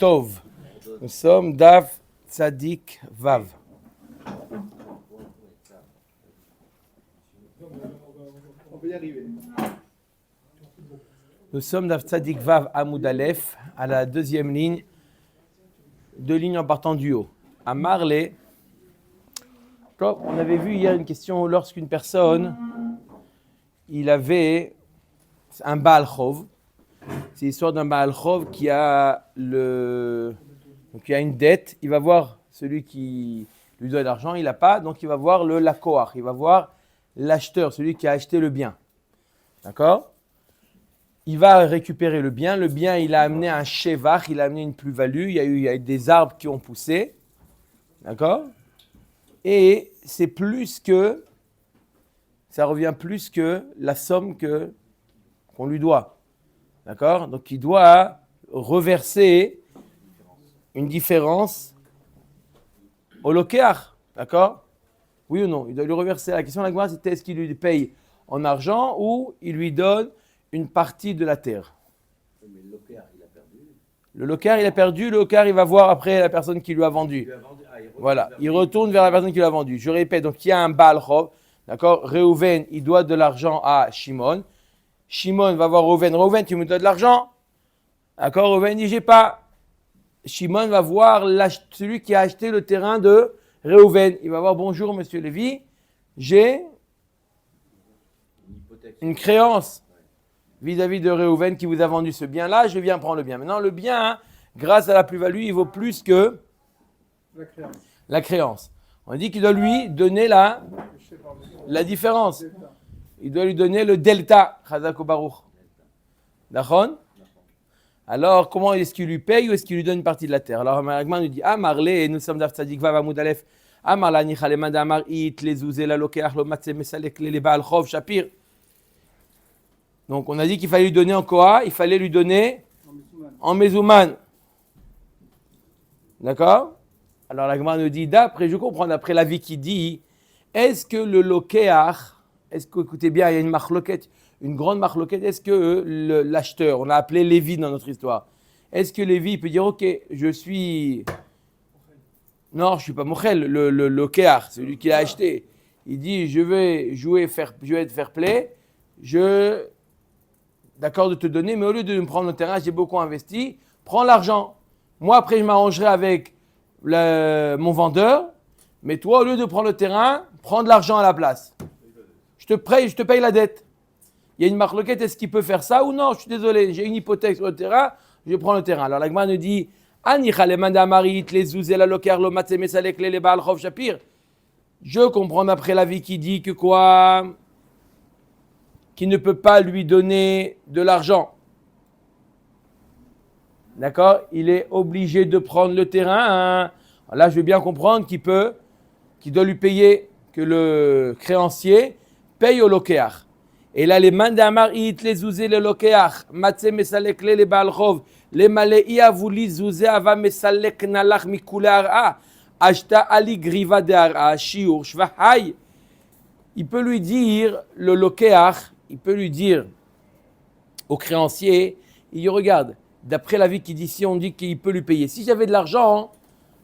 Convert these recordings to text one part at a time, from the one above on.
Tov. Nous sommes Daf Tzadik Vav. On peut y arriver. Nous sommes Daf Tzadik Vav Amoud Aleph, à la deuxième ligne, deux lignes en partant du haut. À Marley, on avait vu hier une question lorsqu'une personne, il avait un Baal Chov. C'est l'histoire d'un Baal Chov qui a une dette. Il va voir celui qui lui doit de l'argent, il n'a pas, donc il va voir le lakoach, il va voir l'acheteur, celui qui a acheté le bien. D'accord ? Il va récupérer le bien, il a amené un shevach, il a amené une plus-value, il y a eu des arbres qui ont poussé. D'accord ? Et c'est ça revient plus que la somme qu'on lui doit. D'accord ? Donc il doit reverser une différence au lokéach. D'accord ? Oui ou non ? Il doit lui reverser. La question de la Gemara, c'était est-ce qu'il lui paye en argent ou il lui donne une partie de la terre. Mais le lokéach, il a perdu. Le lokéach, il va voir après la personne qui lui a vendu. Il retourne vers la personne qui lui a vendu. Je répète, donc il y a un Baal Chov. D'accord ? Réhouven, il doit de l'argent à Shimon. Shimon va voir Réhouven. Réhouven, tu me dois de l'argent ? D'accord ? Réhouven dit, j'ai pas. Shimon va voir celui qui a acheté le terrain de Réhouven. Il va voir, bonjour monsieur Lévi, j'ai une créance vis-à-vis de Réhouven qui vous a vendu ce bien-là, je viens prendre le bien. Maintenant, le bien, grâce à la plus-value, il vaut plus que la créance. On dit qu'il doit lui donner la différence. Il doit lui donner le delta. Chazak Baruch. D'accord ? Alors, comment est-ce qu'il lui paye ou est-ce qu'il lui donne une partie de la terre ? Alors, Maragman nous dit, Marley, nous sommes Daf Tzadik Vav Amoud Aleph. Marla Nichaleman Damar It, les Zouzé, la Lokeach, le Matze, Mesalek, les Baal Chov, Shapir. Donc, on a dit qu'il fallait lui donner en Koha, il fallait lui donner en Mezouman. D'accord ? Alors, la Gemara nous dit, je comprends, d'après l'avis qui dit, est-ce que le Lokeach, écoutez bien, il y a une marloquette, une grande marloquette, est-ce que l'acheteur, on l'a appelé Lévi dans notre histoire, est-ce que Lévi peut dire, ok, je suis pas Mochel, le Lokeach, celui qui l'a acheté, il dit, je vais être fair play, d'accord de te donner, mais au lieu de me prendre le terrain, j'ai beaucoup investi, prends l'argent. Moi, après, je m'arrangerai avec mon vendeur, mais toi, au lieu de prendre le terrain, prends de l'argent à la place. Je te paye la dette. Il y a une marloquette, est-ce qu'il peut faire ça ou non ? Je suis désolé, j'ai une hypothèque sur le terrain, je prends le terrain. Alors, la Gemara nous dit, je comprends d'après l'avis qui dit que quoi ? Qui ne peut pas lui donner de l'argent. D'accord ? Il est obligé de prendre le terrain. Hein. Là, je veux bien comprendre qu'il doit lui payer, que le créancier paye au lokéach. Et là, les mandamar it les zouzé le lokéach, matze mesalek les baal chov, les malei avuli zouzé ava mesalek nalach mikule ara, ashta ali griva de ara, shiur shvahai. Il peut lui dire, le lokéach, il peut lui dire au créancier, il dit, regarde, d'après l'avis qui dit ici, on dit qu'il peut lui payer. Si j'avais de l'argent,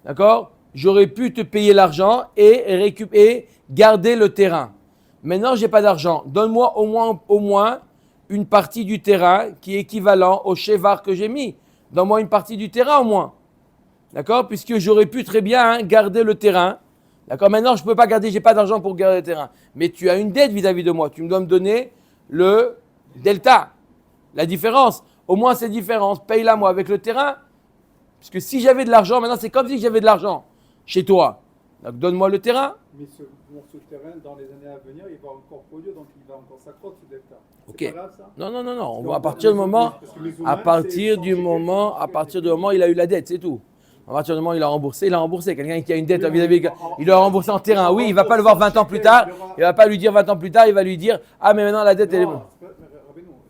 d'accord, j'aurais pu te payer l'argent et garder le terrain. Maintenant, je n'ai pas d'argent. Donne-moi au moins une partie du terrain qui est équivalent au chevar que j'ai mis. Donne-moi une partie du terrain au moins. D'accord ? Puisque j'aurais pu très bien garder le terrain. D'accord ? Maintenant, je ne peux pas garder, je n'ai pas d'argent pour garder le terrain. Mais tu as une dette vis-à-vis de moi. Tu me dois me donner le delta, la différence. Au moins, cette différence, paye-la moi avec le terrain. Parce que si j'avais de l'argent, maintenant, c'est comme si j'avais de l'argent chez toi. Donc, donne-moi le terrain. Mais ce terrain, dans les années à venir, il va encore produire, donc il va encore s'accroître ce delta. Ok. C'est pas grave, ça ? Non. On va à partir du moment, il a eu la dette, c'est tout. À partir du moment où il a remboursé. Quelqu'un qui a une dette vis-à-vis, il doit rembourser en terrain. Oui, il ne va pas le voir 20 ans plus tard. Il ne va pas lui dire 20 ans plus tard, il va lui dire, ah, mais maintenant la dette, elle est bonne.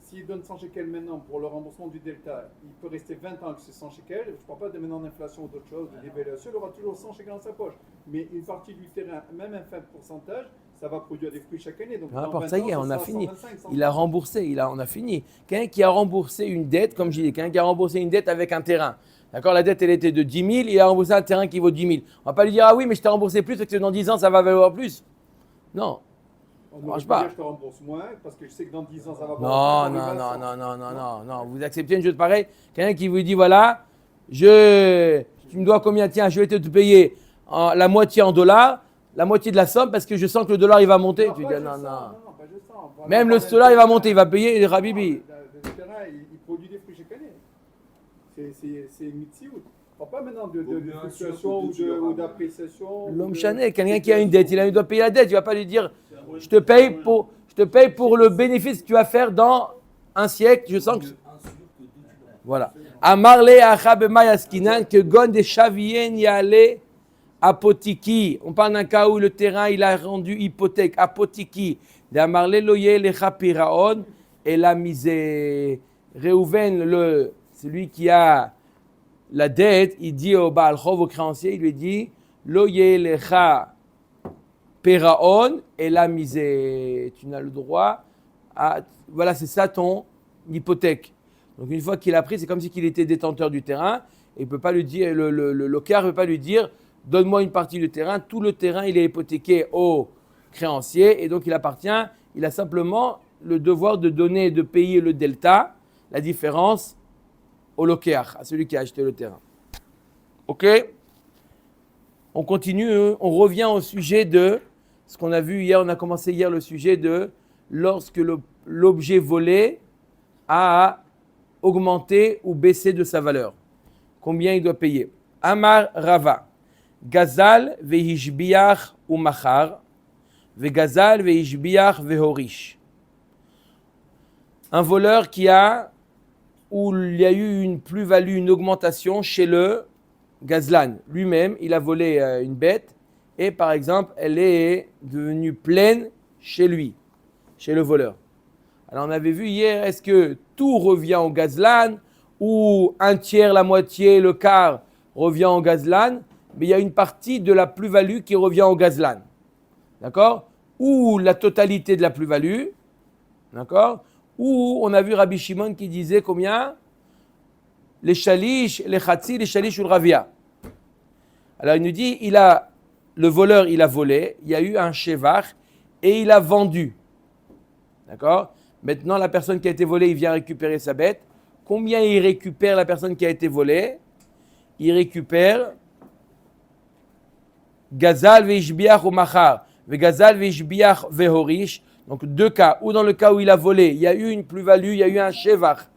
S'il donne 100 shekels maintenant pour le remboursement du delta, il peut rester 20 ans avec ces 100 shekels. Je ne parle pas de maintenant d'inflation ou d'autre chose, de dévaluation, il aura toujours 100 shekels dans sa poche. Mais une partie du terrain, même un faible pourcentage, ça va produire des fruits chaque année. Donc, Peu dans importe, 20 ça y est, ans, on ça a sera fini. 125, Il a remboursé, on a fini. Quelqu'un qui a remboursé une dette, comme je dis, quelqu'un qui a remboursé une dette avec un terrain. D'accord, la dette, elle était de 10 000, il a remboursé un terrain qui vaut 10 000. On va pas lui dire, ah oui, mais je t'ai remboursé plus parce que dans 10 ans, ça va valoir plus. Non. On marche ne pas. pas. Je te rembourse moins parce que je sais que dans 10 ans, ça va Non, valoir non, moins, non, ça. non, non, non, non, non. Vous acceptez une chose pareille. Quelqu'un qui vous dit, voilà, tu me dois combien? Tiens, je vais te payer la moitié en dollars, la moitié de la somme parce que je sens que le dollar, il va monter. Non, Tu pas dis, je non, sens, non. pas je sens. Voilà, Même le voilà, dollar, il va terrain. monter, il va payer les Habibi. Le terrain, il produit des fruits chaque année. C'est une mitsiout. On parle pas maintenant de bien sûr fluctuation que tu ou auras. d'appréciation. L'homme ou de- chané, quelqu'un qui a une dette, il doit payer la dette. Tu ne vas pas lui dire, je te paye pour le bénéfice que tu vas faire dans un siècle. Je sens que. Voilà. Amarle achabema yaskinan que gon de chavien yale apotiki. On parle d'un cas où le terrain il a rendu hypothèque. Apotiki. D'amarle loye lecha piraon et la misé. Réhouven, celui qui a la dette, il dit au Baal Chov, au créancier, il lui dit loye lecha piraon et la misé. Tu n'as le droit à. Voilà, c'est ça ton hypothèque. Donc une fois qu'il a pris, c'est comme si il était détenteur du terrain. Et il peut pas lui dire, le locataire ne peut pas lui dire, donne-moi une partie du terrain. Tout le terrain, il est hypothéqué au créancier et donc il appartient. Il a simplement le devoir de donner, de payer le delta, la différence au locataire, à celui qui a acheté le terrain. Ok? On continue, on revient au sujet de ce qu'on a vu hier. On a commencé hier le sujet de lorsque l'objet volé a augmenter ou baisser de sa valeur. Combien il doit payer? Amar Rava. Gazal vehishbiach ou machar. Vegazal vehishbiach vehorish. Un voleur où il y a eu une plus-value, une augmentation chez le gazlan. Lui-même, il a volé une bête et par exemple, elle est devenue pleine chez lui, chez le voleur. Alors on avait vu hier, est-ce que tout revient au gazlan ou un tiers, la moitié, le quart revient au gazlan? Mais il y a une partie de la plus-value qui revient au gazlan. D'accord? Ou la totalité de la plus-value. D'accord? Ou on a vu Rabbi Shimon qui disait combien? Les shalish, les khatsi, les shalish ou le ravia. Alors il nous dit, le voleur, il a volé, il y a eu un shevach et il a vendu. D'accord? Maintenant, la personne qui a été volée, il vient récupérer sa bête. Combien il récupère la personne qui a été volée? Il récupère Gazal veishbiach ou machar, Gazal veishbiach vehorish. Donc deux cas. Ou dans le cas où il a volé, il y a eu une plus-value, il y a eu un shevach.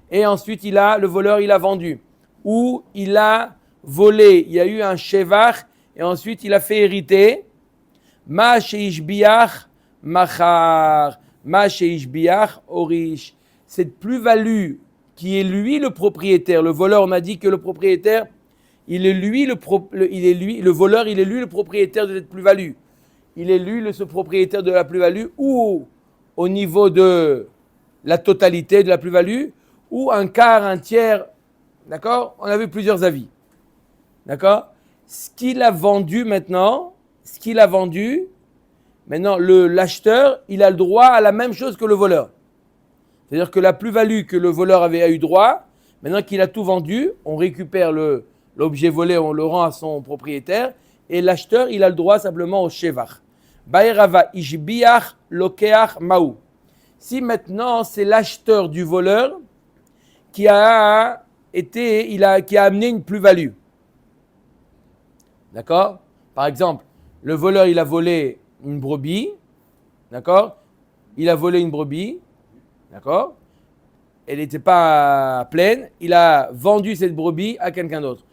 Et ensuite, le voleur, il a vendu. Ou il a volé, il y a eu un shevach. Et ensuite, il a fait hériter. Ma sheishbiach machar. Ma sheishbiach horish. Cette plus-value qui est lui le propriétaire. Le voleur, on a dit que le propriétaire, le voleur, il est lui le propriétaire de cette plus-value. Il est lui ce propriétaire de la plus-value ou au niveau de la totalité de la plus-value ou un quart, un tiers. D'accord? On a vu plusieurs avis. D'accord? Ce qu'il a vendu maintenant, l'acheteur, il a le droit à la même chose que le voleur. C'est-à-dire que la plus-value que le voleur avait eu droit, maintenant qu'il a tout vendu, on récupère l'objet volé, on le rend à son propriétaire, et l'acheteur, il a le droit simplement au shevach. Baerava ishbiach lokeach maou. Si maintenant c'est l'acheteur du voleur qui a amené une plus-value. D'accord? Par exemple, le voleur, il a volé une brebis. D'accord? Il a volé une brebis. D'accord? Elle n'était pas pleine. Il a vendu cette brebis à quelqu'un d'autre.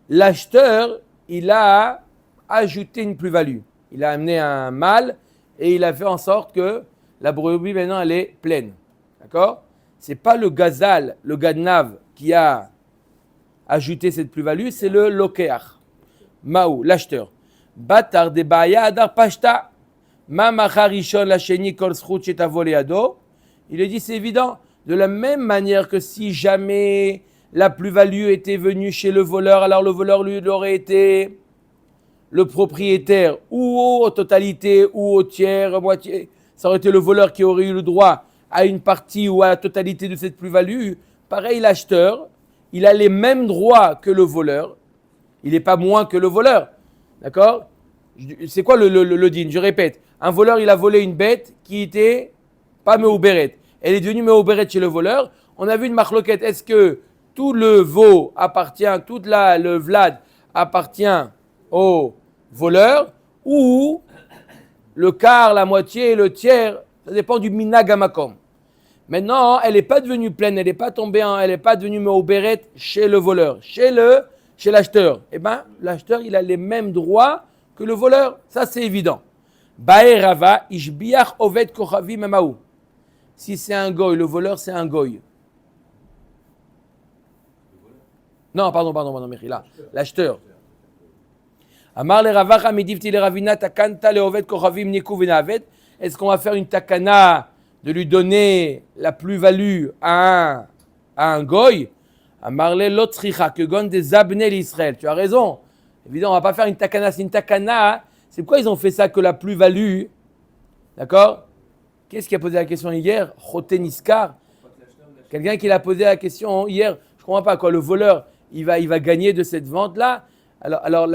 L'acheteur, il a ajouté une plus-value. Il a amené un mâle et il a fait en sorte que la brebis, maintenant, elle est pleine. D'accord? Ce n'est pas le gazal, le gadnav qui a ajouté cette plus-value, c'est le lokeach. Maou, l'acheteur. Batar de baya adar pashta. Ma macharishon la sheni kol zchut shetavo leado. Il a dit, c'est évident. De la même manière que si jamais la plus-value était venue chez le voleur, alors le voleur lui aurait été le propriétaire ou aux totalité ou au tiers, à moitié, ça aurait été le voleur qui aurait eu le droit à une partie ou à la totalité de cette plus-value. Pareil, l'acheteur, il a les mêmes droits que le voleur. Il n'est pas moins que le voleur. D'accord? C'est quoi le din? Je répète. Un voleur, il a volé une bête qui était pas Meouberet. Elle est devenue Meouberet chez le voleur. On a vu une marloquette. Est-ce que tout le veau appartient, le vlad appartient au voleur ou le quart, la moitié et le tiers? Ça dépend du minagamakom. Maintenant, elle n'est pas devenue pleine, elle n'est pas tombée, elle n'est pas devenue Meouberet chez le voleur, chez l'acheteur. Eh bien, l'acheteur, il a les mêmes droits que le voleur. Ça, c'est évident. Bae Rava, Ishbiach Oved Kochavi Memaou. Si c'est un goy, le voleur, c'est un goy. Non, pardon, Mechila. L'acheteur. Amar le Ravacha midivti le Ravina takanta le Oved Kochavim niku venavet. Est-ce qu'on va faire une takana de lui donner la plus-value à un goy? Amar le lotricha que gon des abnei l'Israël. Tu as raison. Évidemment, on ne va pas faire une takana. C'est une takana. C'est pourquoi ils ont fait ça que la plus-value. D'accord? Qu'est-ce qui a posé la question hier? Choten Iskar. Quelqu'un qui l'a posé la question hier. Je ne comprends pas quoi. Le voleur, il va gagner de cette vente-là. Alors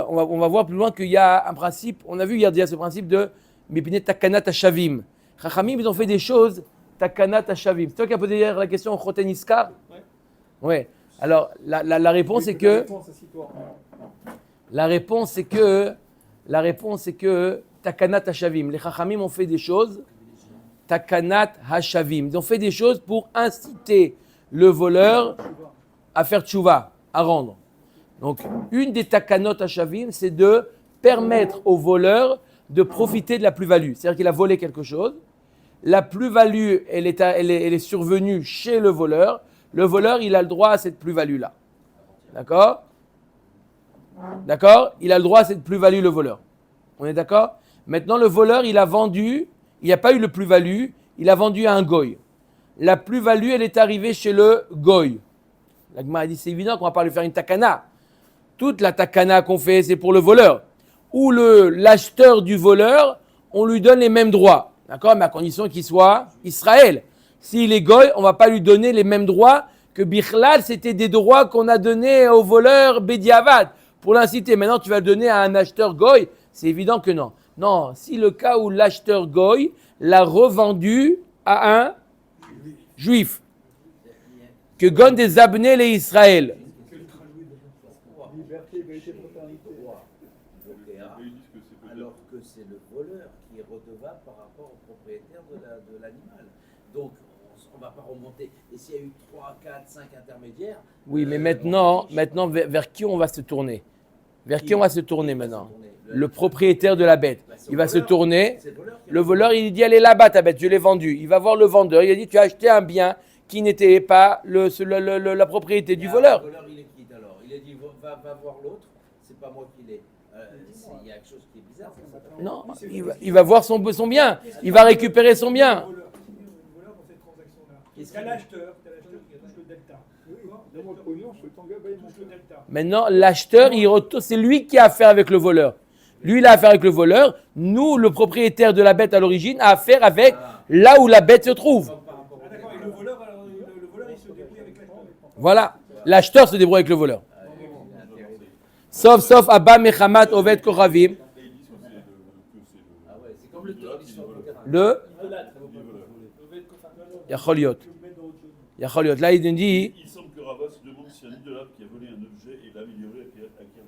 on va voir plus loin qu'il y a un principe. On a vu hier déjà ce principe de Mipinet Takanat Hashavim. Chachamim, ils ont fait des choses Takanat Hashavim. C'est toi qui as posé hier la question Choten Iskar? Ouais. Alors la réponse est que. La réponse c'est que Takanat Hashavim. Les Chachamim ont fait des choses Takanat Hashavim. Ils ont fait des choses pour inciter le voleur à faire tchouva, à rendre. Donc, une des Takanot Hashavim, c'est de permettre au voleur de profiter de la plus-value. C'est-à-dire qu'il a volé quelque chose. La plus-value, elle est survenue chez le voleur. Le voleur, il a le droit à cette plus-value-là. D'accord? D'accord? Il a le droit à cette plus-value, le voleur. On est d'accord? Maintenant, le voleur, il a vendu, il n'y a pas eu le plus-value, il a vendu à un goy. La plus-value, elle est arrivée chez le goy. La Gemara a dit, c'est évident qu'on ne va pas lui faire une takana. Toute la takana qu'on fait, c'est pour le voleur. Ou l'acheteur du voleur, on lui donne les mêmes droits. D'accord? Mais à condition qu'il soit Israël. S'il est goy, on ne va pas lui donner les mêmes droits que Bichlal, c'était des droits qu'on a donnés au voleur Bediavad. Pour l'inciter, maintenant tu vas le donner à un acheteur goy, c'est évident que non. Non, si le cas où l'acheteur goy l'a revendu à un juif, que gon des abnei les Israël. Liberté, vérité, fraternité. Alors que c'est le voleur qui est redevable par rapport au propriétaire de l'animal. Donc, on ne va pas remonter. Et s'il y a eu 3, 4, 5 intermédiaires... Oui, mais maintenant vers qui on va se tourner? Vers qui on va se tourner maintenant? Le propriétaire de la bête. Il va se tourner. Le voleur, il dit, elle est là-bas ta bête, je l'ai vendue. Il va voir le vendeur, il a dit, tu as acheté un bien qui n'était pas la propriété du voleur. Le voleur, il est quitte alors. Il a dit, va voir l'autre, c'est pas moi qui l'ai. Il y a quelque chose qui est bizarre. Non, il va voir son bien. Il va récupérer son bien. Le voleur dans cette transaction-là. T'as l'acheteur qui touche le delta. Donne-moi le pognon, je fais ton gars, bah, il Touche le delta. Maintenant, l'acheteur, c'est lui qui a affaire avec le voleur. Lui, il a affaire avec le voleur. Nous, le propriétaire de la bête à l'origine, a affaire avec là où la bête se trouve. Ah d'accord, et le voleur, il se débrouille avec l'acheteur. Voilà. L'acheteur se débrouille avec le voleur. Sauf Abba Mechamat Oved Kochavim. Ah ouais, c'est comme l'histoire de Le Yacholiot. Yacholiot. Là, il nous dit. Il semble que Rava se demande si un idolâtre qui a volé un objet est amélioré acquiert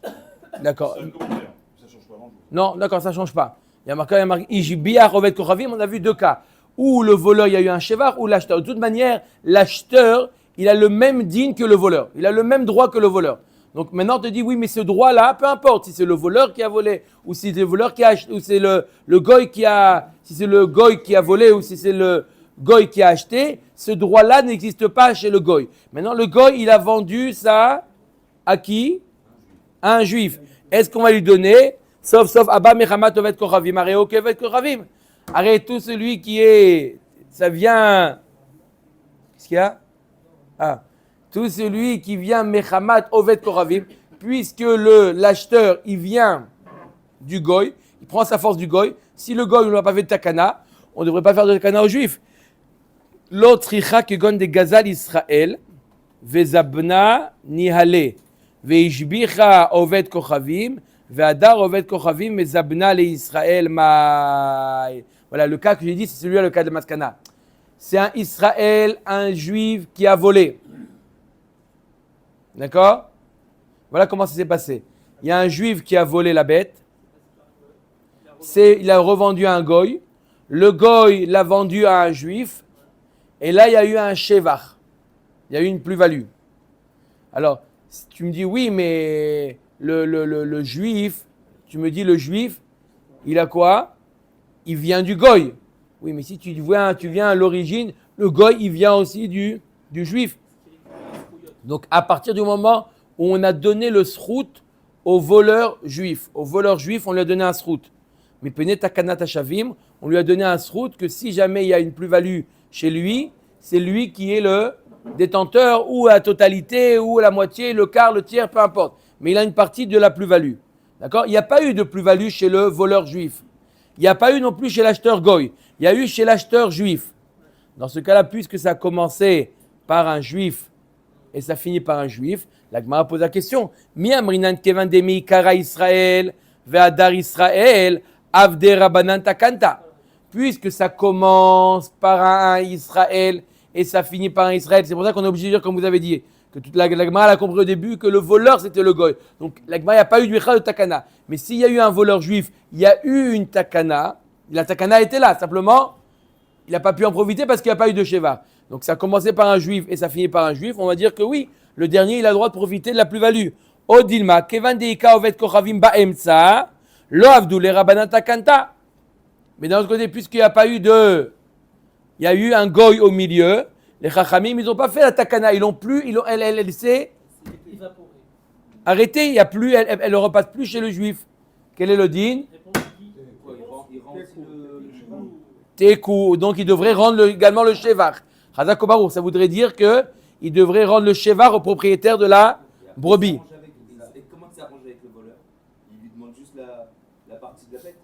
des objets. D'accord. C'est un commentaire, ça ne change pas grand-chose. Non, d'accord, ça ne change pas. Il y a marqué Ijbiach Oved Kochavim. On a vu deux cas. Ou le voleur, il y a eu un chevar, ou l'acheteur. De toute manière, l'acheteur, il a le même din que le voleur. Il a le même droit que le voleur. Donc maintenant, on te dit, oui, mais ce droit-là, peu importe si c'est le voleur qui a volé, ou si c'est le voleur qui a acheté, ou c'est le goy qui a, si c'est le goy qui a volé, ou si c'est le goy qui a acheté, ce droit-là n'existe pas chez le goy. Maintenant, le goy, il a vendu ça à qui? À un juif. Est-ce qu'on va lui donner, sauf Abba Mechamat Oved Kochavim, Areo Kevet Kochavim? Arrête tout celui qui est, ça vient, qu'est-ce qu'il y a? Ah, tout celui qui vient Mechamat Oved Kochavim, puisque l'acheteur, il vient du goy, il prend sa force du goy. Si le goy ne l'a pas fait de takana, on ne devrait pas faire de takana aux juifs. L'autre richa kegon de gazal Israël, vezabna nihale, veishbicha oved kochavim, veadar oved kochavim, vezabna le Israël ma. Voilà, le cas que j'ai dit, c'est celui-là, le cas de Maskana. C'est un Israël, un juif qui a volé. D'accord? Voilà comment ça s'est passé. Il y a un juif qui a volé la bête. Il a revendu à un goy. Le goy l'a vendu à un juif. Et là, il y a eu un shevar. Il y a eu une plus-value. Alors, tu me dis, oui, mais le juif, tu me dis, le juif, il a quoi? Il vient du goy. Oui, mais si tu viens à l'origine, le goy, il vient aussi du juif. Donc, à partir du moment où on a donné le srout au voleur juif, on lui a donné un srout. Mais Pene Takanat Hashavim, on lui a donné un srout que si jamais il y a une plus-value chez lui, c'est lui qui est le détenteur, ou à la totalité, ou à la moitié, le quart, le tiers, peu importe. Mais il a une partie de la plus-value. D'accord? Il n'y a pas eu de plus-value chez le voleur juif. Il n'y a pas eu non plus chez l'acheteur goy. Il y a eu chez l'acheteur juif. Dans ce cas-là, puisque ça a commencé par un juif et ça finit par un juif, la Gemara pose la question. Mi amrinan kevan demi kara Israël, ve'adar Israël, avde rabanan takanta. Puisque ça commence par un Israël et ça finit par un Israël, c'est pour ça qu'on est obligé de dire, comme vous avez dit, que toute la Gemara a compris au début que le voleur c'était le goy. Donc la Gemara, il n'y a pas eu du de takana. Mais s'il y a eu un voleur juif, il y a eu une takana. La takana était là, simplement, il n'a pas pu en profiter parce qu'il n'y a pas eu de sheva. Donc ça a commencé par un juif et ça finit par un juif. On va dire que oui, le dernier, il a le droit de profiter de la plus-value. Odilma, kevan deika ovet kochavim ba'emtsa, lo avdu le rabanan takanta. Mais d'un autre côté, puisqu'il n'y a pas eu il y a eu un goy au milieu, les chachamim, ils n'ont pas fait la takana. Elle s'est arrêtée. Il y a plus, elle ne repasse plus chez le juif. Quel est le din? Teku. Donc il devrait rendre également le shevar. Chazak Obarour, ça voudrait dire qu'il devrait rendre le shevar au propriétaire de la brebis. Et comment il s'arrange avec le voleur? Il lui demande juste la partie de la bête.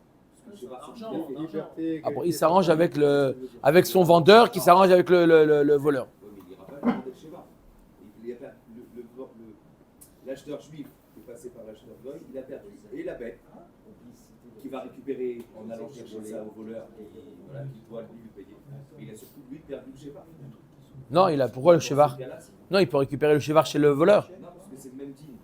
Ah bon, il s'arrange avec son vendeur qui s'arrange avec le voleur. Oui, mais il n'ira pas demander le schéma. L'acheteur juif qui est passé par l'acheteur goy, il a perdu. Et la bête, qui va récupérer en allant chercher ça au voleur, et voilà, qui doit lui payer. Mais il a surtout lui perdu le schéma. Non, pourquoi le chevar? Non, il peut récupérer le chevar chez le voleur. Non, parce que c'est le même deal.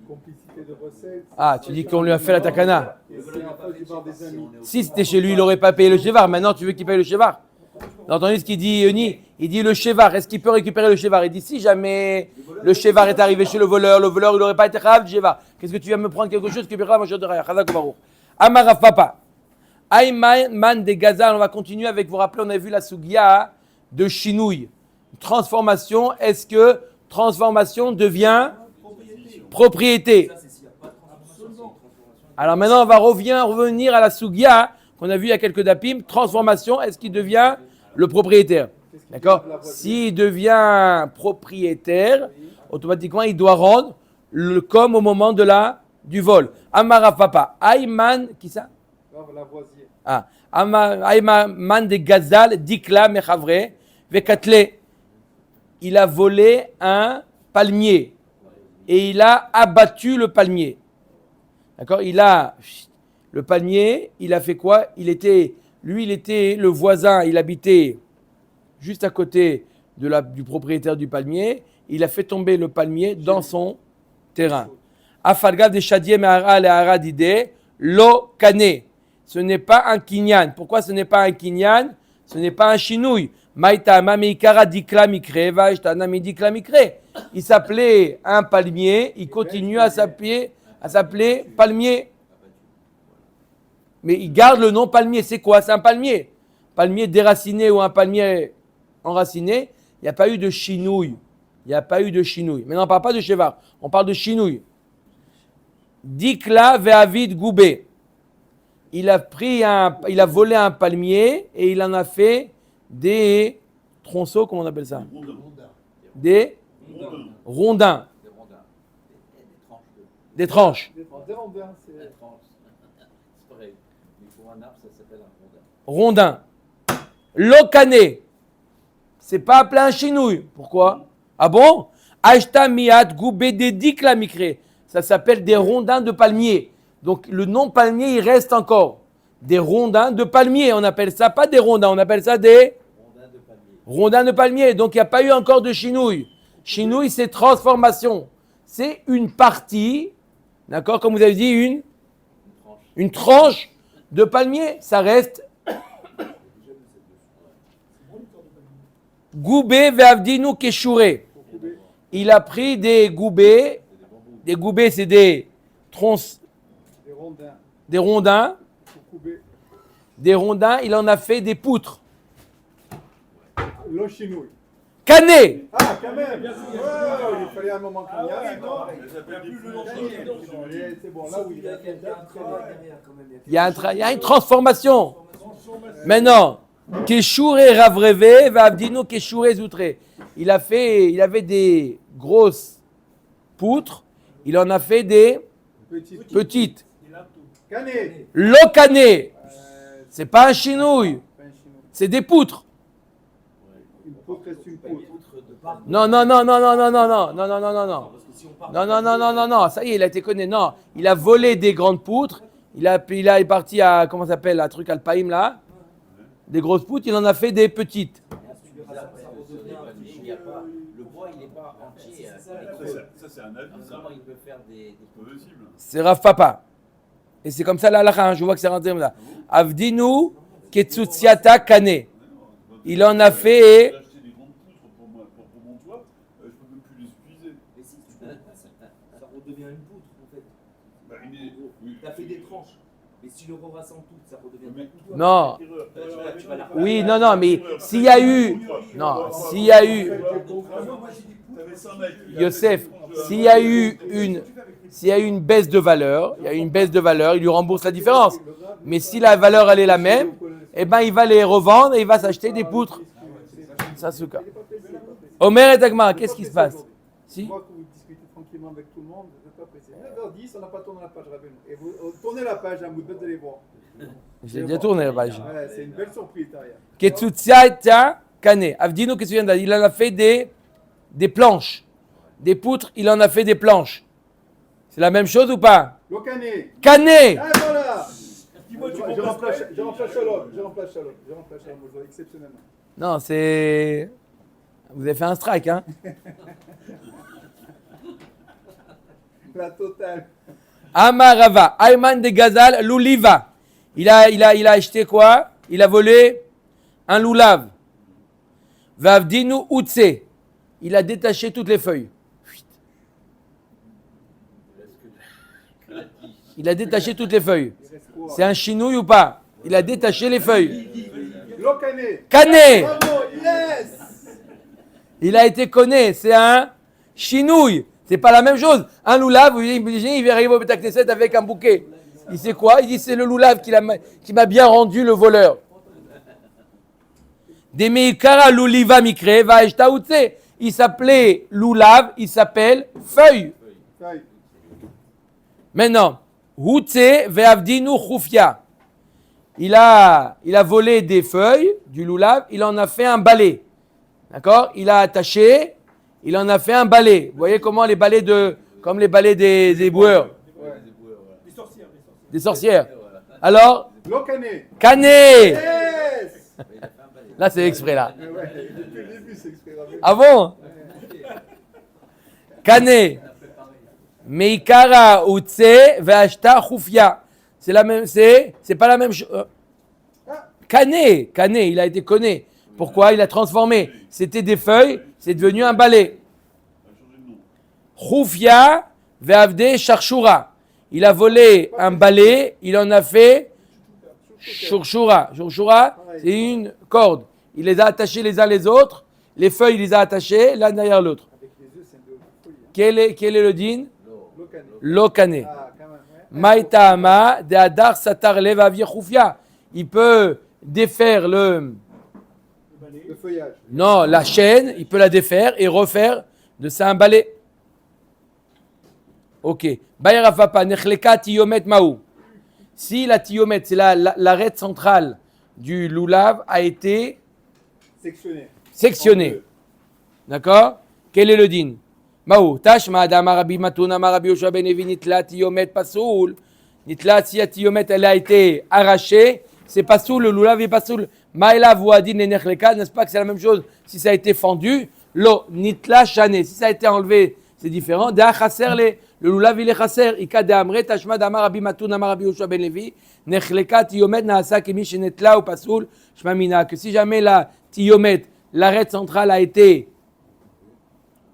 Complicité de recettes. Ah, tu dis qu'on lui a fait la takana. Et c'est un peu du bord des amis. Si c'était chez lui, il n'aurait pas payé le chevar. Maintenant, tu veux qu'il paye le chevar. Vous avez entendu ce qu'il dit, Yoni? Il dit le chevar. Est-ce qu'il peut récupérer le chevar? Il dit si jamais le chevar est arrivé chez le voleur il n'aurait pas été grave du chevar. Qu'est-ce que tu viens me prendre quelque chose qui est grave, mon cher de Raya? Chazak Baruch. Amaraf Papa. Aïman de Gazal. On va continuer avec, vous vous rappelez, on a vu la sugia de Shinouï. Transformation. Est-ce que transformation devient propriété? Alors maintenant, on va revenir à la sugia qu'on a vu il y a quelques dapim. Transformation, est-ce qu'il devient le propriétaire? D'accord? S'il devient propriétaire, automatiquement, il doit rendre comme au moment du vol. Amara Papa. Aïman, qui ça? Lavoisier. Aïman de Gazal, Dikla, Mechavre, Vekatle. Il a volé un palmier et il a abattu le palmier. D'accord? Le palmier, il a fait quoi? Il était le voisin, il habitait juste à côté du propriétaire du palmier. Il a fait tomber le palmier dans son terrain. Afalga de Shadiem Ahara le Ahara d'Idé, lo kane. Ce n'est pas un kinyan. Pourquoi ce n'est pas un kinyan? Ce n'est pas un chinouille. Il s'appelait un palmier, il continue à s'appeler palmier. Mais il garde le nom palmier. C'est quoi? C'est un palmier. Palmier déraciné ou un palmier enraciné, il n'y a pas eu de chinouille. Maintenant, on ne parle pas de chevar, on parle de chinouille. Dikla ve'avid goubé. Il a volé un palmier et il en a fait des tronçons, comment on appelle ça? Des rondins. Des tranches. Des rondins, c'est. La tranche. C'est pareil. Mais pour un arbre, ça s'appelle un rondin. Rondin. Locané. C'est pas appelé un chinouille. Pourquoi? Ah bon? Ashta miat goubé dédic la micré. Ça s'appelle des rondins de palmier. Donc le nom palmier, il reste encore. Des rondins de palmier. On appelle ça pas des rondins, on appelle ça des Rondin de palmier. rondins de palmier. Donc il n'y a pas eu encore de chinouille. Chinouille, c'est transformation. C'est une partie, d'accord, comme vous avez dit, une tranche de palmier. Ça reste goubé ve'avdinu keshure. Il a pris des goubés. Des goubés, c'est des troncs, Des rondins. des rondins. Pour couper. Des rondins, il en a fait des poutres. Le chinouille. Cané. Ah, quand même! Ouais, il fallait un moment qu'il y arrive. Ça s'appelle plus le nom C'est bon, là où il a fait Il y a une transformation. Maintenant, Keshure Ravreve Vavdino Keshure Zoutre. Il avait des grosses poutres, il en a fait des petites. Canet! Locané. C'est pas un chinouille, Pas un chinouille. c'est des poutres. Une poutre reste une poutre. Non. Non, ça y est, il a été connu. Non, il a volé des grandes poutres. Il est parti à, comment ça s'appelle, un truc Alpaïm là. Des grosses poutres, il en a fait des petites. Le bois, il n'est pas entier. Ça, c'est un avis, ça. Comment il peut faire des Possible. C'est Rav Papa. Et c'est comme ça la halakha, hein, je vois que c'est rentré comme ça. Avdinu Ketsutsiata Kane. Il en a fait. J'ai acheté des grandes poutres pour mon toit, je peux même plus les utiliser. Mais si, ça redevient une poutre en fait. Bah, Tu as fait des tranches. Mais si le revasses en tout, ça redevient Mais- une poutre. Non. Tu vas la Oui, non, mais s'il y a eu. Non, s'il y a eu. T'avais 100 mecs. Yosef, s'il y a eu une baisse de valeur, il lui rembourse la différence. Mais si la valeur elle est la même, eh ben il va les revendre et il va s'acheter des poutres. Sasuka. Omer et Dagmar, qu'est-ce qui se passe? Si? Moi, que vous discutez tranquillement avec tout le monde, vous n'êtes pas pressé. 9h10, on n'a pas tourné la page, Rabbeinu. Et vous tournez la page, un bout de d'aller voir. J'ai déjà tourné la page. Ouais, c'est une belle surprise derrière. Ketsutsiata Kane. Avdino, qu'est-ce que tu viens de dire? Il en a fait des planches. Des poutres, il en a fait des planches. C'est la même chose ou pas? Le canet. Cané. Ah, voilà! Dis-moi, tu Je remplace remplaces Shalom. Je remplace Shalom, je vois exceptionnellement. Non, c'est. Vous avez fait un strike, hein? La totale. Amarava, Ayman de Gazal, Louliva. Il a acheté quoi? Il a volé un loulav. Vavdinu Utse. Il a détaché toutes les feuilles. Il a détaché toutes les feuilles. Il reste quoi? C'est un chinouille ou pas? Il a détaché les feuilles. Le canet. Cané. Bravo, yes! Il a été conné. C'est un chinouille. C'est pas la même chose. Un loulav, vous imaginez, il arrive au Beth Knesset avec un bouquet. Il sait quoi? Il dit c'est le loulav qui m'a bien rendu le voleur. Demeikara louliva mikre va eshtaoutse. Il s'appelait loulav, il s'appelle feuille. Feuille. Maintenant, Houtse ve'avdinu choufia. Il a volé des feuilles du loulav, il en a fait un balai. D'accord? Il a attaché, il en a fait un balai. Vous voyez comment les balais comme les balais des boueurs, des sorcières. des sorcières. Alors, Le canet. cané. Yes! Là, c'est exprès là. Ouais, depuis le début, c'est exprès. Ah bon? Cané. Meikara Houtse ve'ashta choufia. C'est la même, c'est pas la même chose. Cané, il a été conné. Pourquoi? Il a transformé. C'était des feuilles, c'est devenu un balai. Choufia ve'avde charchoura. Il a volé un balai, il en a fait chourchoura. Chourchoura, c'est une corde. Il les a attachés les uns les autres. Les feuilles, il les a attachés l'un derrière l'autre. Avec les œufs, c'est un peu fouille. Quel est le din? Le canet. Lokané. Ah, quand même, ouais. Maïtama de Adar Satar Leva Choufia. Il peut défaire le feuillage. Non, la chaîne, il peut la défaire et refaire de ça un balai. Ok. Bayarafapa, nechleka tiyomet maou. Si la tiyomet, c'est l'arête centrale du loulav, a été sectionné. D'accord? Quel est le din? Maou, tashma adam arabi matuna marabi Yoshua ben Levi nitla tiyomet pasoul. Nitla, si la tiyomet, elle a été arrachée, c'est pasoul, le loulav est pasoul. Maïla vouadin et nechleka, n'est-ce pas que c'est la même chose si ça a été fendu? Lo, nitla shane, si ça a été enlevé, c'est différent. Da chaser le loulav il est chaser. Ika de amre, tashma damar rabbi matun amar rabbi Yoshua ben Levi. Nechleka tiyomet naasa kemi shenetla ou pasoul. Shmamina, que si jamais la tiyomet, l'arête centrale a été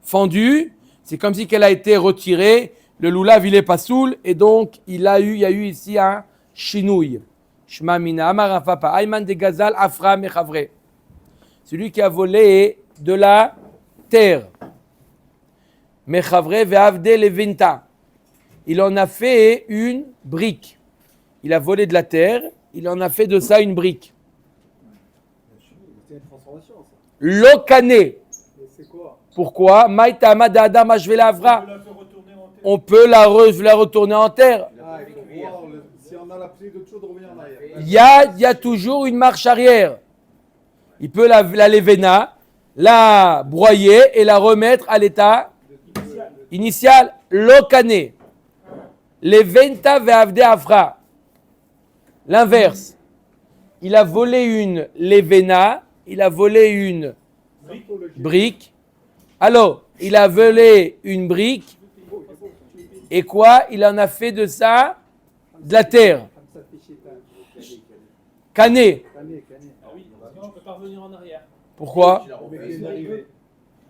fendue, c'est comme si qu'elle a été retirée. Le loulav il est pasoul et donc il y a eu ici un chinouille. Shmamina amar rafapa ayman de gazal afra mechavre. Celui qui a volé de la terre. Mechavre ve'avde levinta. Il en a fait une brique. Il a volé de la terre, il en a fait de ça une brique. C'est une transformation, ça. Lokané. C'est quoi? Pourquoi? Maïtama d'Adam Ashvela Avra. On peut la retourner en terre. Ah, il faut voir si on a la possibilité de toujours de revenir en arrière. Il y a toujours une marche arrière. Il peut la levena, la broyer et la remettre à l'état initial. Lokané. Leventa ve'avde Avra. L'inverse. Il a volé une levena, il a volé une brique. Alors, il a volé une brique. Et quoi? Il en a fait de ça de la terre. Cané. On ne peut pas revenir en arrière. Pourquoi?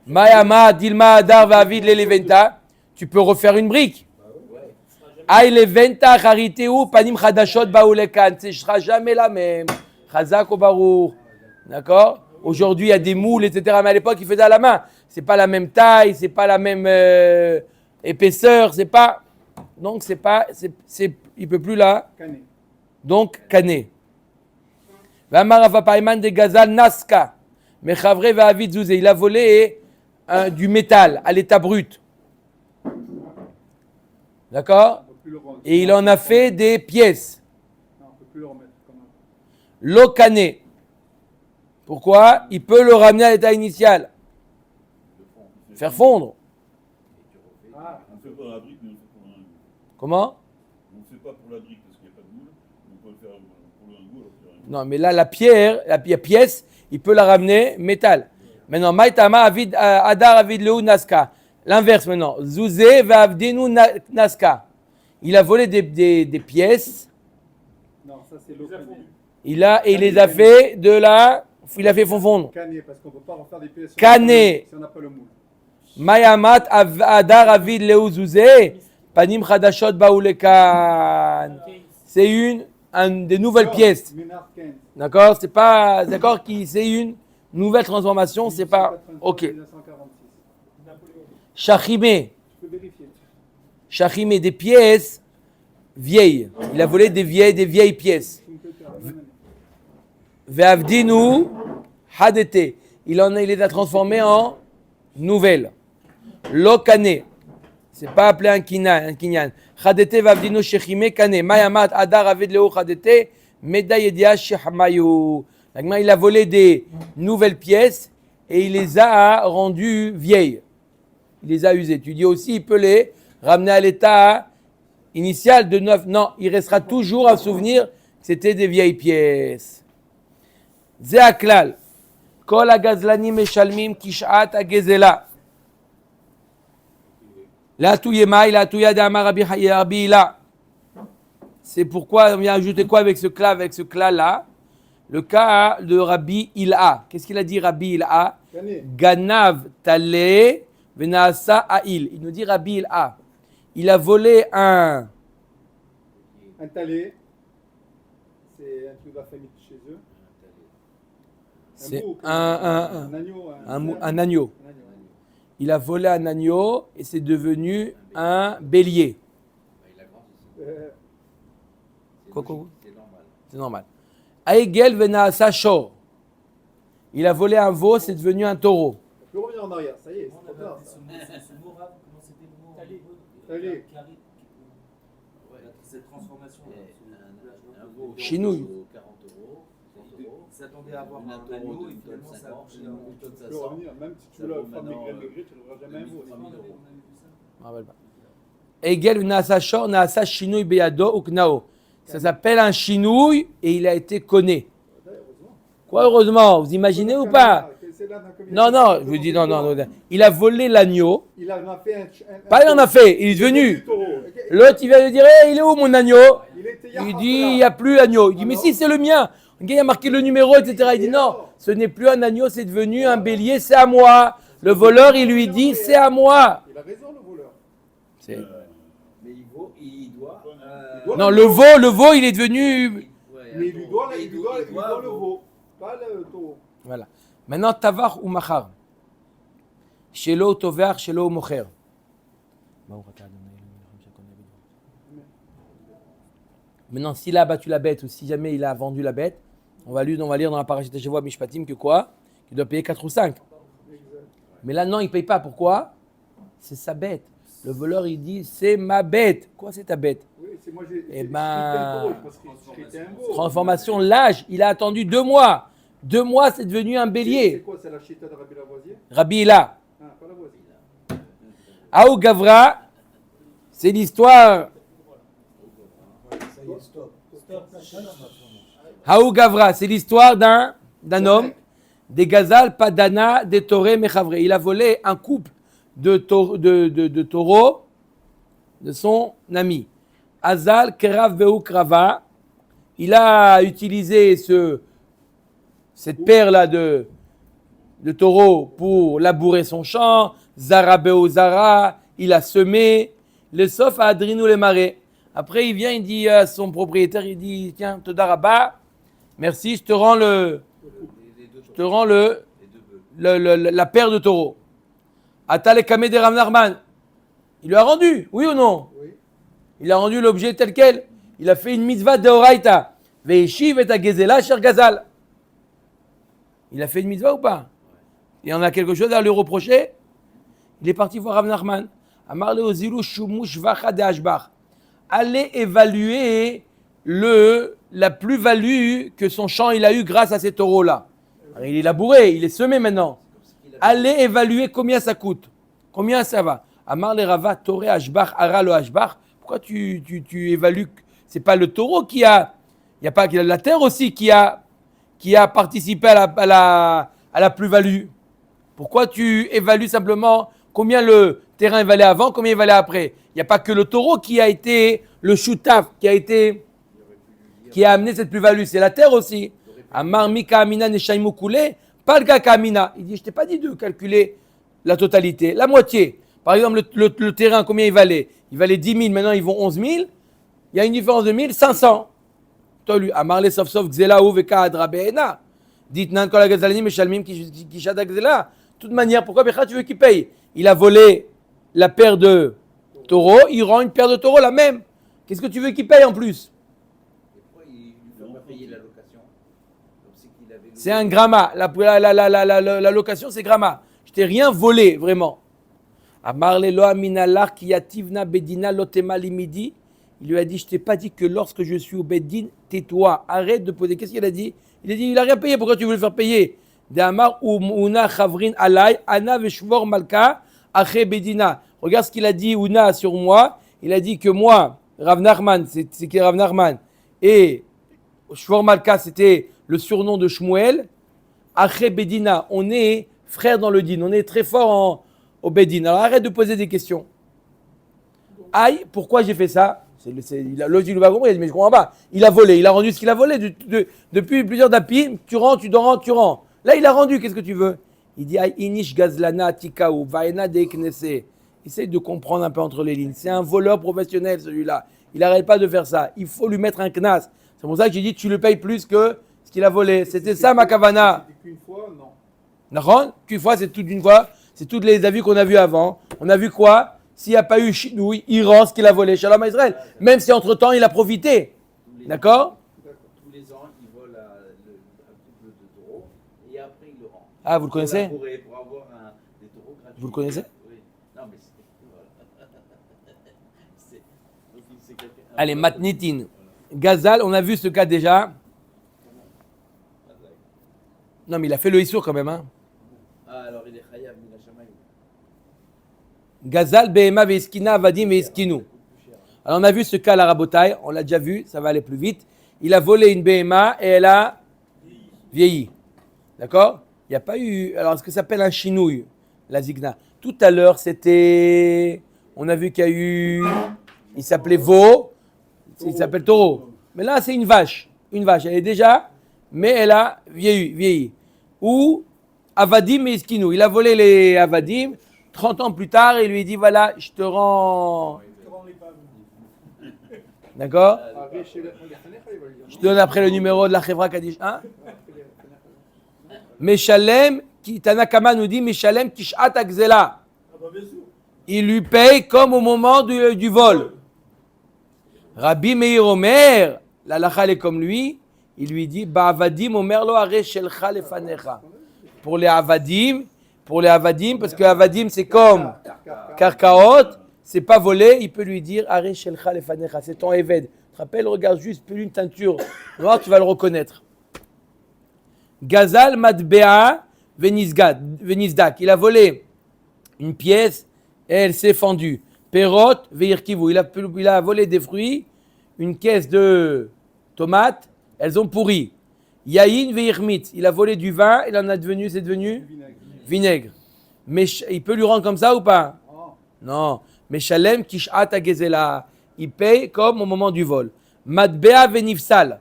Mayama, Dilma, Adar, Vavid, Leventa. Tu peux refaire une brique. Aïe, Leventa, Charité ou Panim Khadashot, Baoulekan. Ce ne sera jamais la même. Chazak ou Barour. D'accord? Aujourd'hui, il y a des moules, etc. Mais à l'époque, ils faisaient à la main. C'est pas la même taille, c'est pas la même épaisseur, c'est pas. Donc, il peut plus là. Donc, cané. V'amar Paiman de Gazal Naska. Mechavre va'avid zouzé. Il a volé du métal à l'état brut. D'accord? Et il en a fait des pièces. Non, on ne peut plus le remettre. L'eau cané. Pourquoi? Il peut le ramener à l'état initial. Faire fondre. On ne fait pas la brique, mais on fait pour un goût. Comment? On ne fait pas pour la brique parce qu'il n'y a pas de moule. On peut le faire pour le goût. Non, mais là, la pierre, la pièce, il peut la ramener métal. Maintenant, Maïtama, Avid, Adar, Avid, Leu, Naska. L'inverse maintenant. Zouzé, Vavdenu, Naska. Il a volé des pièces. Non, ça c'est l'eau. Il les a fait il a fait fondre. Cané, parce qu'on ne peut pas refaire des pièces Cané. si on n'a pas le moule. Mayamat, Adar, Avid, Leu, Zouzé. Panim, Khadashot, Baoulekan. C'est des nouvelles pièces. D'accord? C'est pas. D'accord? C'est une nouvelle transformation. C'est pas. Ok. Shachimé. Shachimé, des pièces vieilles. Il a volé des vieilles pièces. Ve'avdinu hadete. Il les a transformées en nouvelles. Lokane. C'est pas appelé un kinyan. Hadete ve'avdinu shechime kane. Mayamat adar avid leo hadete. Meda yedia shechamayu. Il a volé des nouvelles pièces et il les a rendues vieilles. Il les a usées. Tu dis aussi, il peut les ramener à l'état initial de neuf. Non, il restera toujours un souvenir que c'était des vieilles pièces. Zéaklal. Kol agazlani meshalmim kishat agezela. La touyema, la touya d'Amar Rabbi Hila. C'est pourquoi on vient ajouter quoi avec ce cla-là? Le cas de Rabbi Hila. Qu'est-ce qu'il a dit Rabbi Hila? Ganav tale venasa ail. Il nous dit Rabbi Hila. Il a volé un talé. C'est un truc de la famille chez eux. C'est un agneau. Il a volé un agneau et c'est devenu un bélier. C'est normal. Aegel venasa shor. Il a volé un veau, c'est devenu un taureau. On peut revenir en arrière, ça y est, c'est trop tard. Allez. Cette transformation. Un veau Chinouille. vaut 40 euros, 30 euros. Il s'attendait à avoir Un un taureau agneau de et finalement ça a 50, pris une tonne Tu peux 500. revenir, même si tu Ça veux la vaut femme maintenant, maigrir, tu ne l'auras jamais un veau. 3 000 euros. Je me rappelle pas. Egel v'naasa shor naasa shinui beyado uknao. Ça s'appelle un chinouille et il a été conné. Quoi, heureusement? Vous imaginez ou pas? Non, non, je vous dis non, non, non. Il a volé l'agneau. Il en a fait un. Pas il en a fait, il est venu. L'autre, il vient lui dire, hey, il est où mon agneau? Il dit, il n'y a plus l'agneau. Il dit, mais si, c'est le mien. Le gars, il a marqué le numéro, etc. Il dit, non, ce n'est plus un agneau, c'est devenu un bélier, c'est à moi. Le voleur, il lui dit, c'est à moi. Il a raison, le voleur. C'est- Mais il doit. Non, le veau, il est devenu... Ouais, Mais il lui doit il le veau, pas le taureau. Voilà. Maintenant, tavar ou machar. Shelo tovar, shelo mocher. Maintenant, s'il a battu la bête ou si jamais il a vendu la bête, on va lire dans la parachute Shevoa Mishpatim que quoi? Qu'il doit payer 4 ou 5. Mais là, non, il ne paye pas. Pourquoi? C'est sa bête. Le voleur, il dit, c'est ma bête. Quoi, c'est ta bête? Oui, c'est moi, j'ai. Eh ben, C'était un veau. transformation, l'âge, il a attendu 2 mois. 2 mois, c'est devenu un C'est bélier. quoi? C'est la chita de Rabbi Lavoisier? Rabbi est là. Ah, pas la voisine. Aou Gavra, c'est l'histoire. Aou Gavra, c'est l'histoire d'un homme, des Gazal, Padana, des Toré, Mechavre. Il a volé un couple de taureaux de son ami. Azal, Kerav, Veu, Krava. Il a utilisé cette paire-là de taureaux pour labourer son champ. Zara, Beu, Zara. Il a semé. Le sauf à Adrinou les marais. Après, il vient, il dit à son propriétaire, il dit, tiens, Todaraba, merci, je te rends la paire de taureaux. Atal Kameh de Rav Nachman. Il lui a rendu, oui ou non? Oui. Il a rendu l'objet tel quel. Il a fait une mitzvah de Horaïta. Veishiv et Gezela Sher Gazal. Il a fait une mitzvah ou pas? Il y en a quelque chose à lui reprocher? Il est parti voir Rav Nachman. Amar le Ozilu Shumush Vacha de Ashbach. Allez évaluer la plus-value que son champ il a eu grâce à ces taureaux-là. Alors, il est labouré, il est semé maintenant. Allez évaluer combien ça coûte. Combien ça va. Amar le Rava, Toré Ashbach, Ara le Ashbach. Pourquoi tu évalues? C'est pas le taureau qui a. Il y a pas la terre aussi qui a participé à la plus-value. Pourquoi tu évalues simplement combien le terrain valait avant, combien il valait après? Il n'y a pas que le taureau qui a été le choutaf, qui a amené cette plus-value. C'est la terre aussi. Amar Mika Amina Neshaimou Koulé, pas le Gaka Amina. Il dit, je t'ai pas dit de calculer la totalité, la moitié. Par exemple, le terrain, combien il valait? Il valait 10 000, maintenant ils vont 11 000. Il y a une différence de 1 500. Toi, lui, Amar le Sof Sof Gzela ou Veka Adra Be'ena. Dites Nan Kol HaGazalani Meshalmim Kishad Gzela. De toute manière, pourquoi Becha tu veux qu'il paye? Il a volé la paire de taureaux, il rend une paire de taureaux la même. Qu'est-ce que tu veux qu'il paye en plus? Et pourquoi il ne fait pas payer la location? Comme c'est qu'il avait loué. C'est un gramma. La location, c'est gramma. Je t'ai rien volé, vraiment. Amarle lo aminalar ki yativna bedina lotema limidi. Il lui a dit, je t'ai pas dit que lorsque je suis au Beddin, tais-toi, arrête de poser. Qu'est-ce qu'il a dit? Il a dit, il a rien payé, pourquoi tu veux le faire payer? D'Amar Una Chavrin Alay, Ana Veshvor Malka, Ache Bedina. Regarde ce qu'il a dit, Una, sur moi. Il a dit que moi, Rav Nachman, c'est qui Rav Nachman, et Shvor Malka, c'était le surnom de Shmuel. Ache Bedina, on est frères dans le din, on est très fort au Bedin. Alors arrête de poser des questions. Aïe, pourquoi j'ai fait ça? L'autre, il va compris, mais je comprends pas. Il a volé, il a rendu ce qu'il a volé. Depuis plusieurs dapis, tu rends, tu rends, tu rends. Là, il a rendu, qu'est-ce que tu veux? Il dit, Aïe, inish gazlana tikaou, vaena de knesse. Essaye de comprendre un peu entre les lignes. C'est un voleur professionnel, celui-là. Il n'arrête pas de faire ça. Il faut lui mettre un knas. C'est pour ça que j'ai dit, tu le payes plus que ce qu'il a volé. C'était ça, ma kavana. C'était qu'une fois, non. D'accord? Qu'une fois, c'est toute une fois. C'est tous les avis qu'on a vus avant. On a vu quoi? S'il n'y a pas eu chinouille, il rend ce qu'il a volé. Shalom à Israël. Même si entre-temps, il a profité. D'accord? Tous les ans, il vole un couple de taureaux et après il le rend. Ah, vous le connaissez? Pour avoir des taureaux gratuits. Vous le connaissez? Oui. Non, mais c'est. Voilà. c'est quelqu'un. Allez, matnitin. Gazal, on a vu ce cas déjà. Non, mais il a fait le issour quand même. Hein. Ah, alors il est chayav min hashamayim. Gazal, Behema, Veiskina, Avadim, Veiskinu. Alors on a vu ce cas à la Rabotai, on l'a déjà vu, ça va aller plus vite. Il a volé une Behema et elle a vieilli. D'accord? Il n'y a pas eu. Alors, ce que ça s'appelle un chinouille, la zigna. Tout à l'heure, c'était. On a vu qu'il y a eu. Il s'appelait veau, il s'appelle taureau. Mais là, c'est une vache. Une vache. Elle est déjà. Mais elle a vieilli. Ou Avadim et Iskinou. Il a volé les Avadim. 30 ans plus tard, il lui dit voilà, je te rends. D'accord? Je te donne après le numéro de la Chevra Kaddish. Hein? Meshalem, Tanakama nous dit Meshalem Kishat Akzela. Il lui paye comme au moment du vol. Rabbi Meir Omer, la lacha est comme lui, il lui dit Ba'avadim Omer lo are shelcha lefanecha. Pour les Avadim, parce que Avadim c'est comme Karkaot, c'est pas volé, il peut lui dire are shelcha lefanecha, c'est ton Eved. Tu te rappelles, regarde juste, plus une teinture noire, tu vas le reconnaître. Gazal Matbea Venizdak. Il a volé une pièce et elle s'est fendue. Perot Veirkivu. Il a volé des fruits, une caisse de tomates, elles ont pourri. Yaïn Veirmit. Il a volé du vin, c'est devenu vinaigre. Mais il peut lui rendre comme ça ou pas? Non. Mais Shalem Kishat Agezela. Il paye comme au moment du vol. Matbea Venifsal.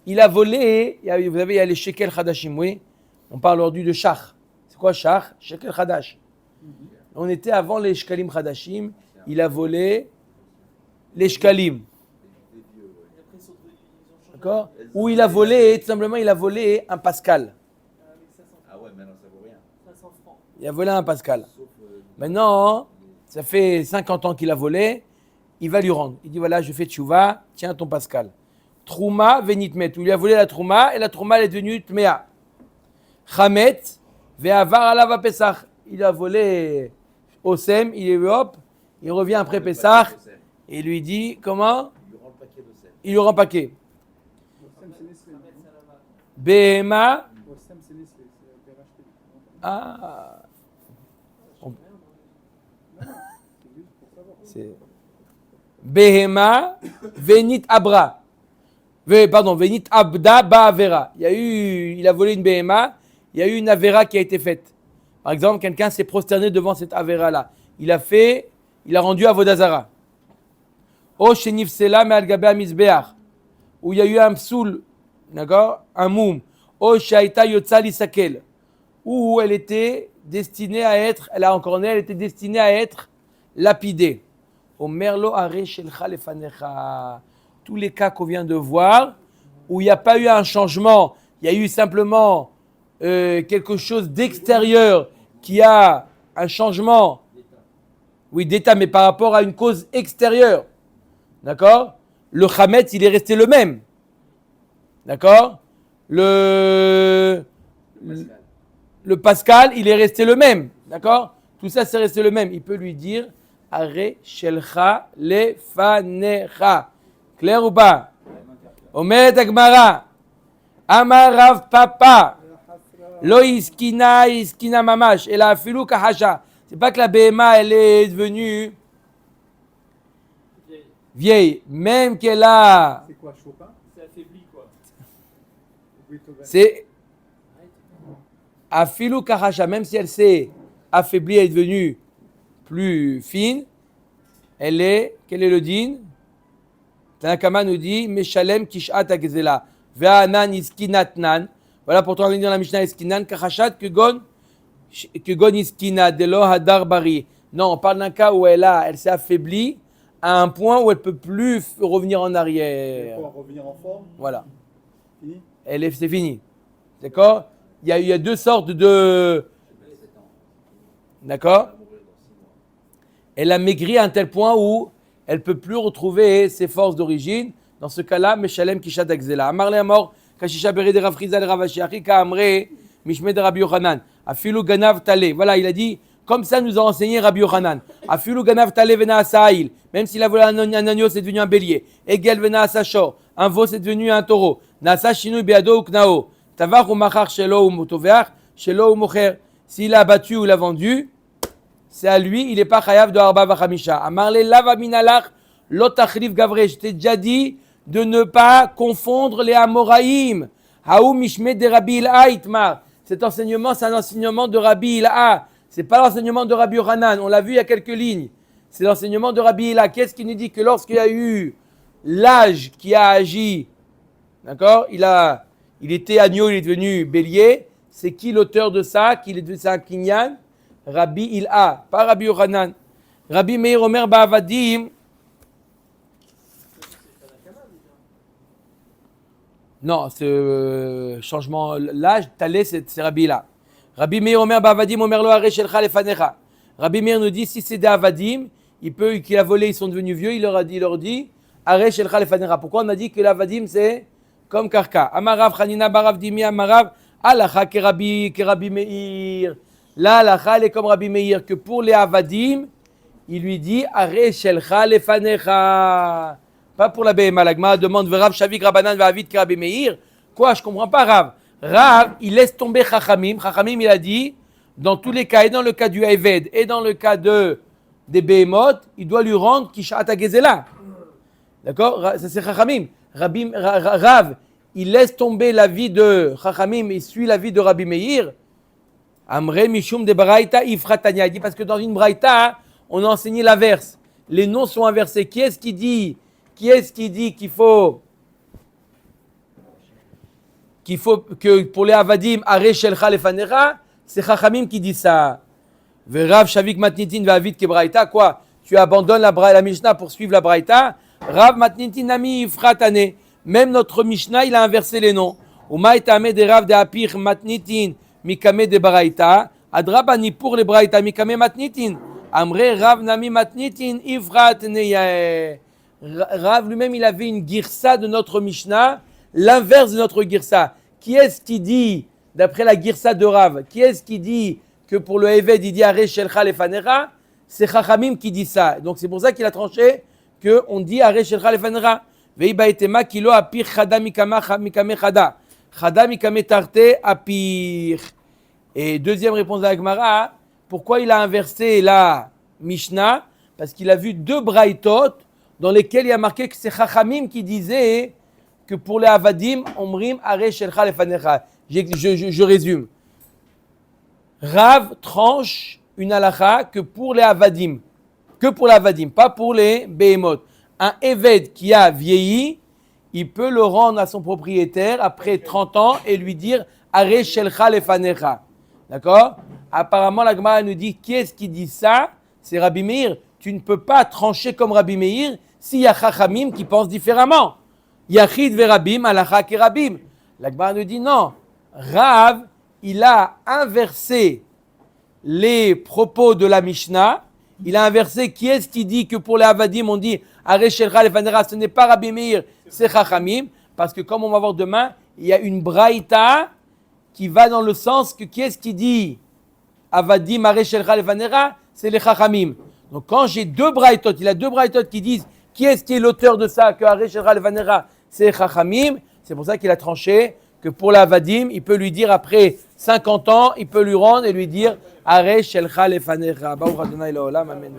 Il a volé, vous savez, il y a les shekel chadashim, oui. On parle aujourd'hui de shach. C'est quoi shach? Shekel chadash. On était avant les shkalim chadashim. Il a volé les shkalim. D'accord? Ou il a volé, tout simplement, il a volé un pascal. Ah ouais, maintenant ça vaut rien. Il a volé un pascal. Maintenant, ça fait 50 ans qu'il a volé. Il va lui rendre. Il dit voilà, je fais tchouva, tiens ton pascal. Trouma venitmet. Il lui a volé la trouma et la trouma elle est devenue tmea. Chamet ve'avar alav pesach. Il a volé Osem, il revient après Pesach et il lui dit comment? Il lui rend paquet. Behema. Ah. C'est Behema venit abra. Venit abda ba avera. Il a volé une Behema, il y a eu une avera qui a été faite. Par exemple, quelqu'un s'est prosterné devant cette avera-là. Il a rendu Avodazara. O shenifsela me al-gabe mizbeach. Où il y a eu un psoul, d'accord, un moum. O shaita yotza lisakel. Où elle était destinée à être, elle était destinée à être lapidée. O merlo are shelcha lefanecha. Tous les cas qu'on vient de voir, où il n'y a pas eu un changement, il y a eu simplement quelque chose d'extérieur qui a un changement, oui, d'état, mais par rapport à une cause extérieure. D'accord? Le Chametz, il est resté le même. D'accord? Le Pascal, il est resté le même. D'accord? Tout ça, c'est resté le même. Il peut lui dire Are Shelcha Lefanecha. Clair ou pas? Omet Agmara. Amar Rav Papa. Lo iskina mamash. Elle a filou kahasha. C'est pas que la BMA, elle est devenue vieille. Même qu'elle a. C'est quoi, Chopin? C'est affaibli, quoi. C'est. Afilou kahasha. Même si elle s'est affaiblie, elle est devenue plus fine. Elle est. Quel est le din? Tanakama nous dit Meshalem kishat agzela. Ve'anan iskinatnan. Voilà pourtant on dit dans la Mishnah iskinan kachashat kugon iskina de lo hadar bari. Non, on parle d'un cas où elle s'est affaiblie à un point où elle ne peut plus revenir en arrière. Pour revenir en forme. Voilà. Fini. C'est fini. D'accord? Il y a deux sortes de. D'accord? Elle a maigri à un tel point où elle ne peut plus retrouver ses forces d'origine. Dans ce cas-là, Meshalem Kishat Agzela. Amar le Amor, Kashisha Beri de Rav Chizal Rav Ashi, Achika Amre, Mishme de Rabbi Yochanan. Afilu Ganav Tale. Voilà, il a dit, Comme ça nous a enseigné Rabbi Yochanan. Afilu ganav tale vena asail. Même s'il a volé un agneau, c'est devenu un bélier. Egel vena asashor. Un veau, c'est devenu un taureau. Nasa shinu beado ou knao. Tavach ou machar shelo ou motoveach. Shelo ou mocher. S'il a abattu ou l'a vendu, c'est à lui, il n'est pas chayav de arba vachamisha. Amarle lava minalach lotachrif gavre. Je t'ai déjà dit de ne pas confondre les Amoraïm. Haou mishme de Rabbi Ilha itmar. Cet enseignement, c'est un enseignement de Rabbi Ilha. C'est pas l'enseignement de Rabbi Yochanan. On l'a vu il y a quelques lignes. C'est l'enseignement de Rabbi Ilha. Qu'est-ce qui nous dit que lorsqu'il y a eu l'âge qui a agi, d'accord, il était agneau, il est devenu bélier. C'est qui l'auteur de ça? C'est un kinyan? Rabbi Ilha, pas Rabbi Yochanan. Rabbi Meir Omer Ba'avadim. Non, ce changement, l'âge, Talé, c'est Rabbi Ilha. Rabbi Meir Omer Ba'avadim Omer Lo Arei Shelcha Lefanecha. Rabbi Meir nous dit, si c'est des Avadim, qu'il a volé, ils sont devenus vieux, il leur dit, Arei Shelcha Lefanecha. Pourquoi on a dit que l'Avadim, c'est comme Karka? Amarav Chanina Barav Dimi Amarav, Alacha ke Rabbi Meir. Là, Alacha, elle est comme Rabbi Meir, que pour les Avadim, il lui dit, Arei Shelcha Lefanecha. Pas pour la BMA. La Gemara demande, Rav Shavik Rabbanan va vite que Rabbi Meir. Quoi? Je comprends pas, Rav. Rav, il laisse tomber Chachamim. Chachamim, il a dit, dans tous les cas, et dans le cas du Eved, et dans le cas des Behemoth, il doit lui rendre Kishat HaGezela. D'accord? Ça, c'est Chachamim. Rav, il laisse tomber l'avis de Chachamim, il suit l'avis de Rabbi Meir. Amre Mishum de Braïta Ifratania. Il dit, parce que dans une Braïta, on a enseigné l'inverse. Les noms sont inversés. Qui est-ce qui dit qu'il faut que pour les Avadim, Arei Shelcha Lefanecha, c'est Chachamim qui dit ça. Rav Shavik Matnitin va vite que Braïta, quoi? Tu abandonnes la Mishnah pour suivre la Braïta. Rav Matnitin Nami Ifratane. Même notre Mishnah, il a inversé les noms. Umaï Tame de Rav de Apir Matnitin Mikame de Braïta. Adrabani pour les Braïta Mikame Matnitin. Amre Rav Nami Matnitin Ifratane. Rav lui-même, il avait une girsa de notre Mishnah, l'inverse de notre girsa. Qui est-ce qui dit, d'après la girsa de Rav, qui est-ce qui dit que pour le Eved, il dit Arei Shelcha Lefanecha? C'est Chachamim qui dit ça. Donc c'est pour ça qu'il a tranché qu'on dit Arei Shelcha Lefanecha. Veiba etema kilo apir chada mikame chada. Chada mikame tarte apir. Et deuxième réponse de la Gemara, pourquoi il a inversé la Mishnah? Parce qu'il a vu deux braïtot dans lesquels il y a marqué que c'est Chachamim qui disait que pour les Avadim, Omrim Arei Shelcha Lefanecha. Je résume. Rav tranche une halakha que pour les Avadim, pas pour les Behemoth. Un Eved qui a vieilli, il peut le rendre à son propriétaire après 30 ans et lui dire Arei Shelcha Lefanecha. D'accord? Apparemment, la Gemara nous dit qui est-ce qui dit ça? C'est Rabbi Meir. Tu ne peux pas trancher comme Rabbi Meir s'il y a Chachamim qui pensent différemment. Yachid verabim, alacha kerabim. La Gemara nous dit non. Rav, il a inversé les propos de la Mishnah. Il a inversé qui est-ce qui dit que pour les Avadim, on dit Arei Shelcha Lefanecha, ce n'est pas Rabbi Meir, c'est Chachamim. Parce que comme on va voir demain, il y a une braïta qui va dans le sens que qui est-ce qui dit Avadim, Arei Shelcha Lefanecha, c'est les Chachamim. Donc quand j'ai deux braïtot, il y a deux braïtot qui disent qui est-ce qui est l'auteur de ça, que Arei Shelcha Lefanecha, c'est Chachamim. C'est pour ça qu'il a tranché que pour la Vadim, il peut lui dire après 50 ans, il peut lui rendre et lui dire Arei Shelcha Lefanecha. Baruch Adonai Leolam, Amen.